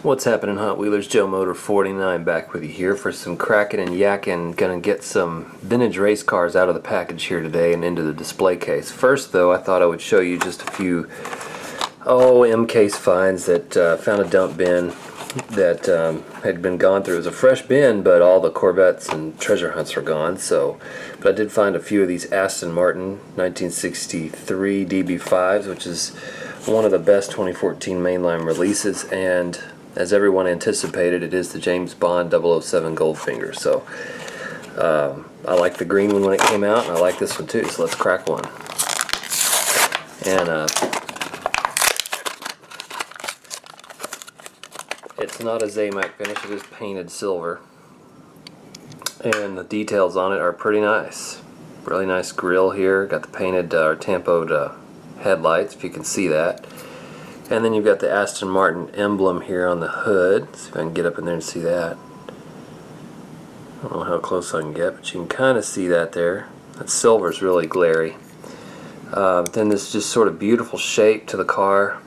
What's happening, Hot Wheelers? Joe Motor 49 back with you here for some cracking and yakking. Gonna get some vintage race cars out of the package here today and into the display case. First though, I thought I would show you just a few M case finds that found a dump bin that had been gone through. It was a fresh bin, but all the Corvettes and treasure hunts were gone. But I did find a few of these Aston Martin 1963 DB5s, which is one of the best 2014 mainline releases, and as everyone anticipated, it is the James Bond 007 Goldfinger. So I like the green one when it came out, and I like this one too, so let's crack one. And it's not a Amc finish, it is painted silver. And the details on it are pretty nice. Really nice grille here, got the painted or tampoed headlights, if you can see that. And then you've got the Aston Martin emblem here on the hood. See if I can get up in there and see that. I don't know how close I can get, but you can kind of see that there. That silver is really glary. Then this just sort of beautiful shape to the car.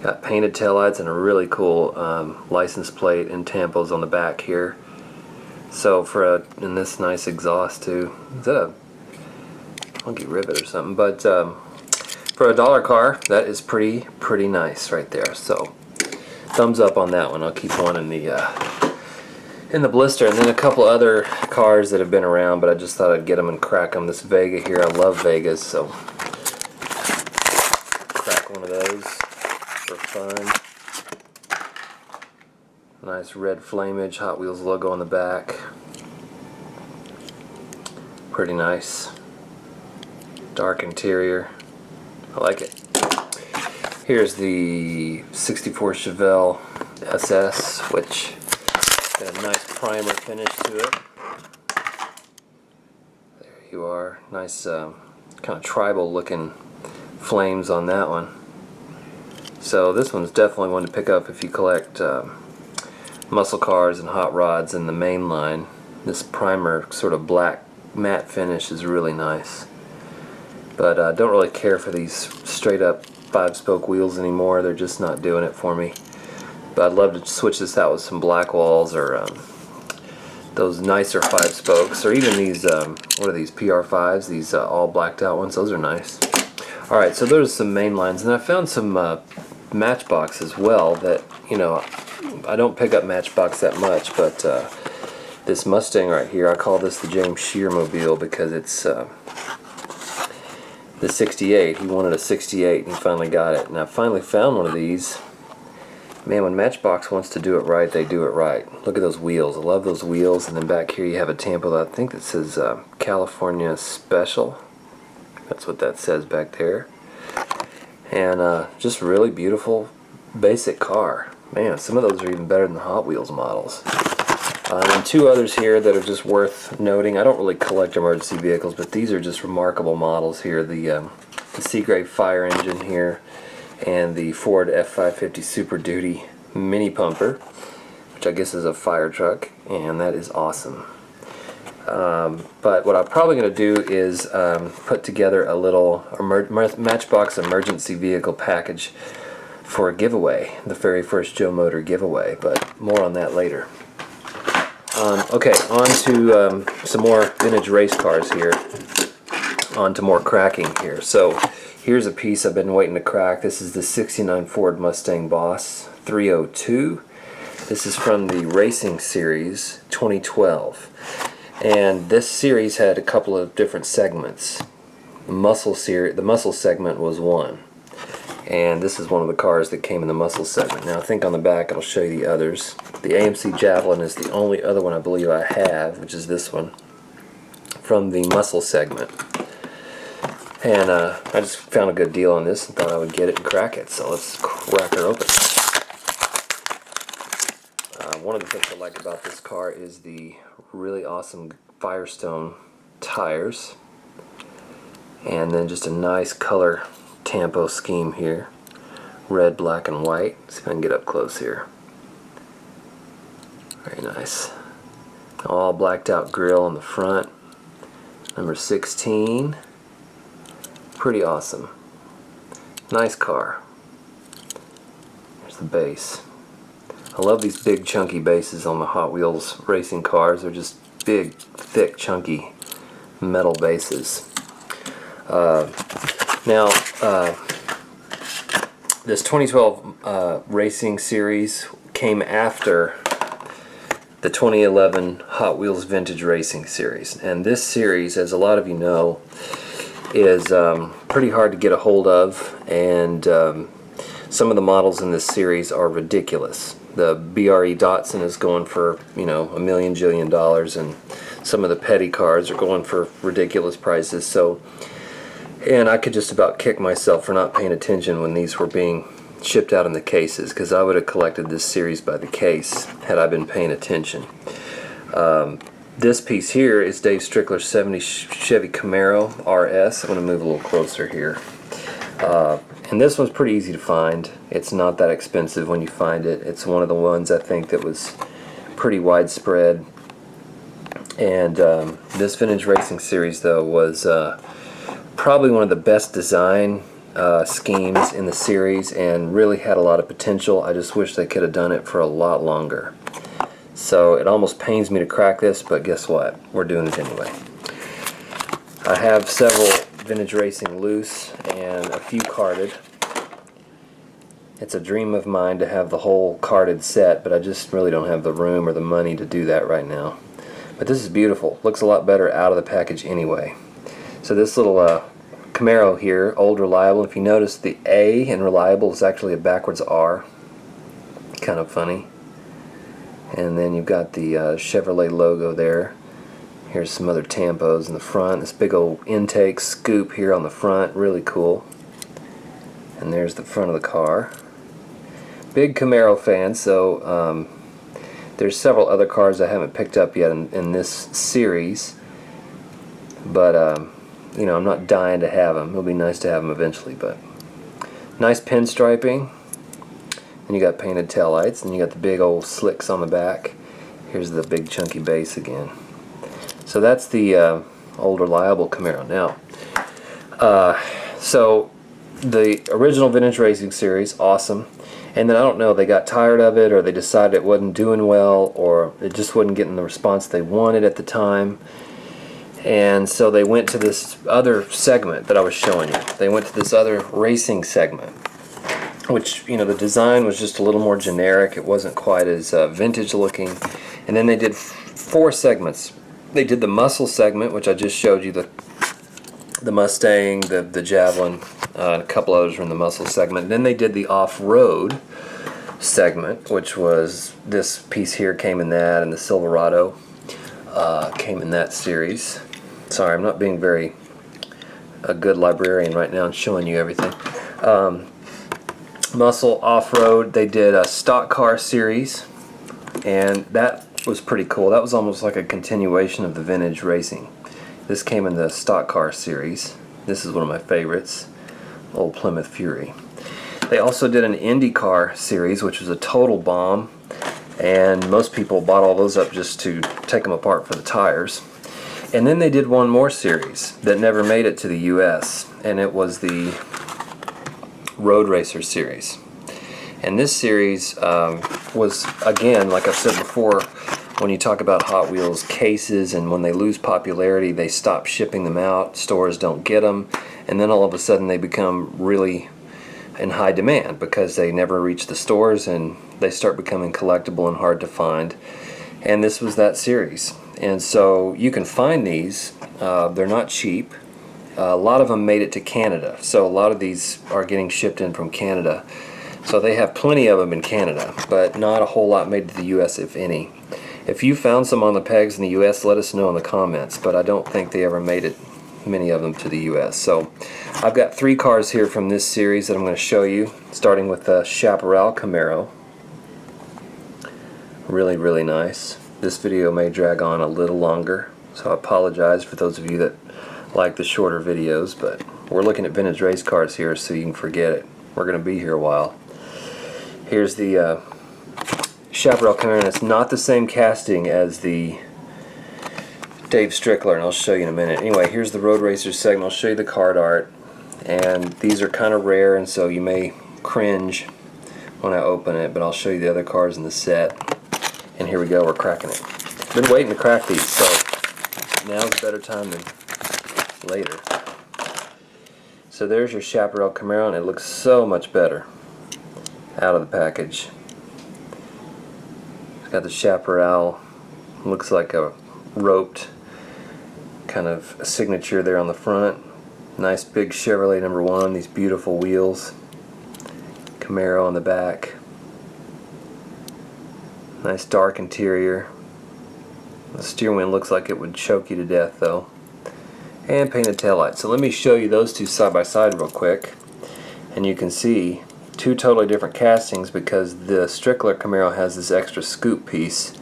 Got painted taillights and a really cool license plate and tampos on the back here. So and this nice exhaust too. Is that a funky rivet or something? But for a dollar car, that is pretty nice right there. So thumbs up on that one. I'll keep one in the blister. And then a couple other cars that have been around, but I just thought I'd get them and crack them. This Vega here, I love Vegas, so crack one of those for fun. Nice red flamage, Hot Wheels logo on the back. Pretty nice. Dark interior. I like it. Here's the 64 Chevelle Ss, which got a nice primer finish to it. There you are. Nice kind of tribal looking flames on that one. So this one's definitely one to pick up if you collect muscle cars and hot rods in the main line. This primer sort of black matte finish is really nice. But I don't really care for these straight up 5-spoke wheels anymore. They're just not doing it for me. But I'd love to switch this out with some black walls or those nicer 5-spokes, or even these, what are these, PR5s, these all blacked out ones. Those are nice. Alright, so there's some main lines, and I found some Matchbox as well that, you know, I don't pick up Matchbox that much, but this Mustang right here, I call this the James Shearmobile because it's the 68. He wanted a 68 and he finally got it. And I finally found one of these. Man, when Matchbox wants to do it right, they do it right. Look at those wheels. I love those wheels. And then back here you have a tampo that I think that says California Special. That's what that says back there. And just really beautiful, basic car. Man, some of those are even better than the Hot Wheels models. And two others here that are just worth noting. I don't really collect emergency vehicles, but these are just remarkable models here. The Seagrave fire engine here, and the Ford F550 Super Duty mini pumper, which I guess is a fire truck, and that is awesome. But what I'm probably going to do is put together a little Matchbox emergency vehicle package for a giveaway, the very first Joe Motor giveaway, but more on that later. Okay, on to some more vintage race cars here. On to more cracking here. So here's a piece I've been waiting to crack. This is the 69 Ford Mustang Boss 302. This is from the Racing Series 2012. And this series had a couple of different segments. The muscle segment was one. And this is one of the cars that came in the muscle segment. Now I think on the back it'll show you the others. The Amc Javelin is the only other one I believe I have, which is this one, from the muscle segment. And I just found a good deal on this and thought I would get it and crack it. So let's crack her open. One of the things I like about this car is the really awesome Firestone tires. And then just a nice color tampo scheme here, red, black, and white. See if I can get up close here. Very nice. All blacked out grille on the front. Number 16. Pretty awesome. Nice car. There's the base. I love these big chunky bases on the Hot Wheels racing cars. They're just big, thick, chunky metal bases. Now, this 2012 racing series came after the 2011 Hot Wheels Vintage Racing series. And this series, as a lot of you know, is pretty hard to get a hold of, and some of the models in this series are ridiculous. The BRE Datsun is going for, you know, $1 million jillion, and some of the petty cars are going for ridiculous prices. So, and I could just about kick myself for not paying attention when these were being shipped out in the cases, because I would have collected this series by the case had I been paying attention. This piece here is Dave Strickler's 70 Chevy Camaro RS. I'm going to move a little closer here. And this one's pretty easy to find. It's not that expensive when you find it. It's one of the ones I think that was pretty widespread. And this Vintage Racing series, though, was probably one of the best design schemes in the series, and really had a lot of potential. I just wish they could have done it for a lot longer. So it almost pains me to crack this, but guess what? We're doing it anyway. I have several Vintage Racing loose and a few carded. It's a dream of mine to have the whole carded set, but I just really don't have the room or the money to do that right now. But this is beautiful. Looks a lot better out of the package anyway. So this little Camaro here, Old Reliable. If you notice, the A in Reliable is actually a backwards R. Kind of funny. And then you've got the Chevrolet logo there. Here's some other tampos in the front. This big old intake scoop here on the front, really cool. And there's the front of the car. Big Camaro fan, so there's several other cars I haven't picked up yet in this series. But you know, I'm not dying to have them. It'll be nice to have them eventually. But nice pinstriping. And you got painted taillights, and you got the big old slicks on the back. Here's the big chunky base again. So that's the Old Reliable Camaro. Now, so the original Vintage Racing series, awesome. And then I don't know, they got tired of it, or they decided it wasn't doing well, or it just wasn't getting the response they wanted at the time. And so they went to this other segment that I was showing you. They went to this other racing segment, which, you know, the design was just a little more generic. It wasn't quite as vintage looking. And then they did 4 segments. They did the muscle segment, which I just showed you, the Mustang, the Javelin, and a couple others were in the muscle segment. And then they did the off-road segment, which was this piece here came in that, and the Silverado came in that series. Sorry, I'm not being a good librarian right now and showing you everything. Muscle off-road, they did a stock car series, and that was pretty cool. That was almost like a continuation of the Vintage Racing. This came in the stock car series. This is one of my favorites, old Plymouth Fury. They also did an Indy car series, which was a total bomb, and most people bought all those up just to take them apart for the tires. And then they did one more series that never made it to the US, and it was the Road Racer series. And this series was, again, like I've said before, when you talk about Hot Wheels cases, and when they lose popularity, they stop shipping them out, stores don't get them, and then all of a sudden they become really in high demand because they never reach the stores, and they start becoming collectible and hard to find. And this was that series. And so you can find these. They're not cheap. A lot of them made it to Canada, so a lot of these are getting shipped in from Canada. So they have plenty of them in Canada, but not a whole lot made to the US, if any. If you found some on the pegs in the US, let us know in the comments, but I don't think they ever made it, many of them, to the US. So I've got 3 cars here from this series that I'm going to show you, starting with the Chaparral Camaro. Really, really nice. This video may drag on a little longer, so I apologize for those of you that like the shorter videos, but we're looking at vintage race cars here, so you can forget it. We're going to be here a while. Here's the Chaparral Camaro, and it's not the same casting as the Dave Strickler, and I'll show you in a minute. Anyway, here's the Road Racer segment. I'll show you the card art, and these are kind of rare, and so you may cringe when I open it, but I'll show you the other cars in the set. And here we go, we're cracking it. Been waiting to crack these, so now's a better time than later. So there's your Chaparral Camaro, and it looks so much better out of the package. It's got the Chaparral, looks like a roped kind of signature there on the front. Nice big Chevrolet #1, these beautiful wheels. Camaro on the back. Nice dark interior. The steering wheel looks like it would choke you to death though. And painted taillights. So let me show you those two side by side real quick. And you can see two totally different castings because the Strickler Camaro has this extra scoop piece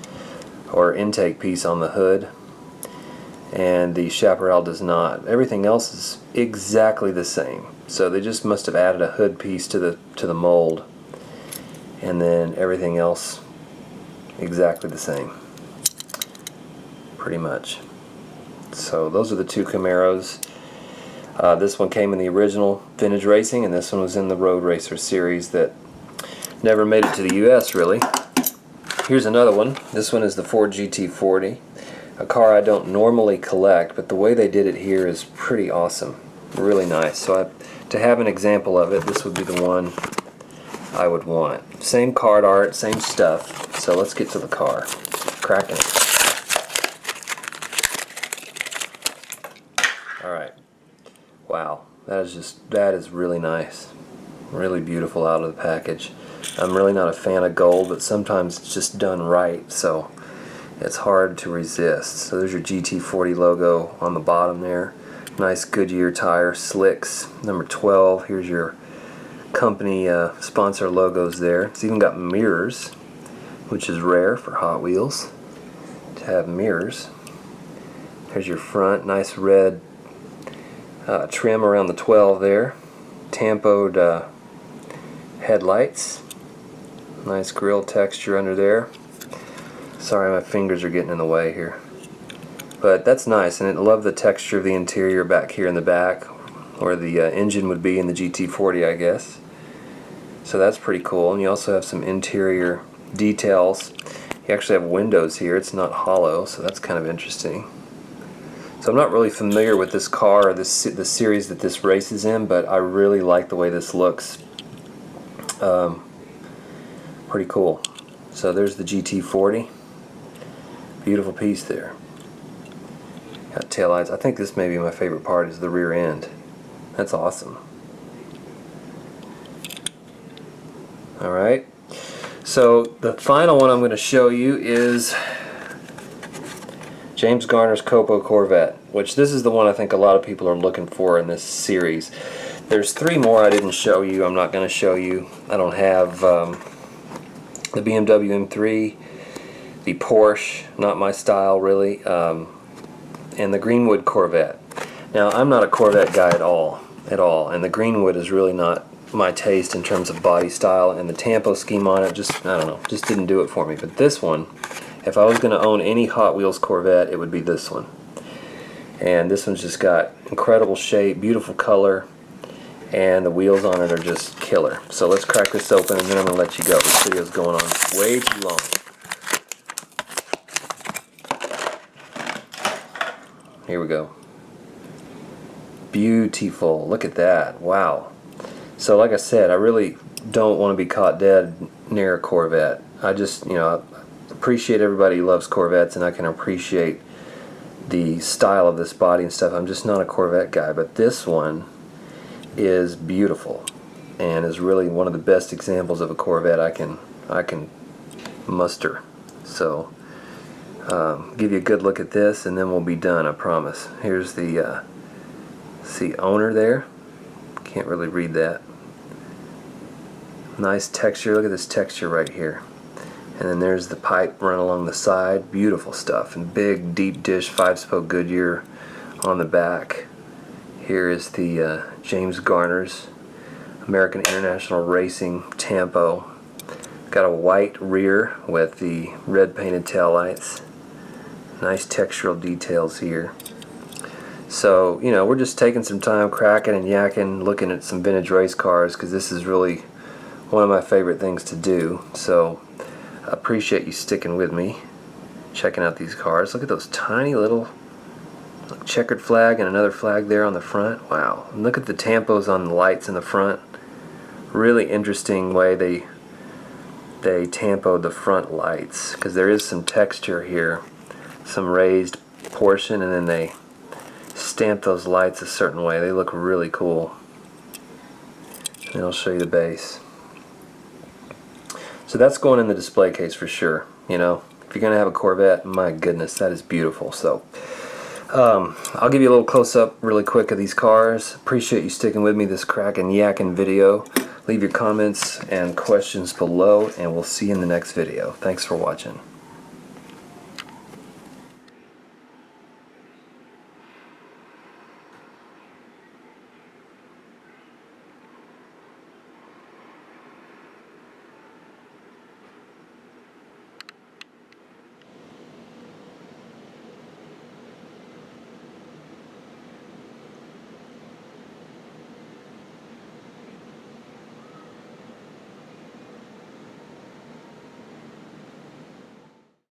or intake piece on the hood, and the Chaparral does not. Everything else is exactly the same. So they just must have added a hood piece to the mold, and then everything else exactly the same, pretty much. So those are the two Camaros. This one came in the original Vintage Racing, and this one was in the Road Racer series that never made it to the US really. Here's another one. This one is the Ford GT40, a car I don't normally collect, but the way they did it here is pretty awesome, really nice. So to have an example of it, this would be the one I would want. Same card art, same stuff. So let's get to the car. Cracking it. Alright. Wow. That is really nice. Really beautiful out of the package. I'm really not a fan of gold, but sometimes it's just done right, so it's hard to resist. So there's your GT40 logo on the bottom there. Nice Goodyear tire, slicks, #12. Here's your company sponsor logos there. It's even got mirrors, which is rare for Hot Wheels to have mirrors. Here's your front, nice red trim around the 12 there. Tampoed headlights. Nice grille texture under there. Sorry, my fingers are getting in the way here. But that's nice, and I love the texture of the interior back here in the back, where the engine would be in the GT40, I guess. So that's pretty cool. And you also have some interior details. You actually have windows here. It's not hollow, so that's kind of interesting. So I'm not really familiar with this car or the series that this races in, but I really like the way this looks. Pretty cool. So there's the GT40. Beautiful piece there. Got taillights. I think this may be my favorite part, is the rear end. That's awesome. Alright. So the final one I'm going to show you is James Garner's Copo Corvette, which this is the one I think a lot of people are looking for in this series. There's three more I didn't show you. I'm not going to show you. I don't have the BMW M3, the Porsche, not my style really, and the Greenwood Corvette. Now I'm not a Corvette guy at all, and the Greenwood is really not my taste in terms of body style, and the Tampo scheme on it just, I don't know, just didn't do it for me. But this one, if I was going to own any Hot Wheels Corvette, it would be this one. And this one's just got incredible shape, beautiful color, and the wheels on it are just killer. So let's crack this open, and then I'm going to let you go. This video's going on way too long. Here we go. Beautiful. Look at that. Wow. So like I said, I really don't want to be caught dead near a Corvette. I just, I appreciate everybody who loves Corvettes, and I can appreciate the style of this body and stuff. I'm just not a Corvette guy, but this one is beautiful and is really one of the best examples of a Corvette I can muster. So give you a good look at this, and then we'll be done, I promise. Here's the see, owner there. Can't really read that. Nice texture. Look at this texture right here. And then there's the pipe run along the side. Beautiful stuff. And big deep dish 5-spoke Goodyear on the back. Here is the James Garner's American International Racing Tampo. Got a white rear with the red painted taillights. Nice textural details here. So, we're just taking some time cracking and yakking, looking at some vintage race cars, because this is really one of my favorite things to do. So I appreciate you sticking with me, checking out these cars. Look at those tiny little checkered flag and another flag there on the front. Wow. And look at the tampos on the lights in the front. Really interesting way they tampoed the front lights, because there is some texture here, some raised portion, and then they stamp those lights a certain way. They look really cool. And I'll show you the base. So that's going in the display case for sure. You know, if you're gonna have a Corvette, my goodness, that is beautiful. So I'll give you a little close-up really quick of these cars. Appreciate you sticking with me this cracking Yackin video. Leave your comments and questions below, and we'll see you in the next video. Thanks for watching.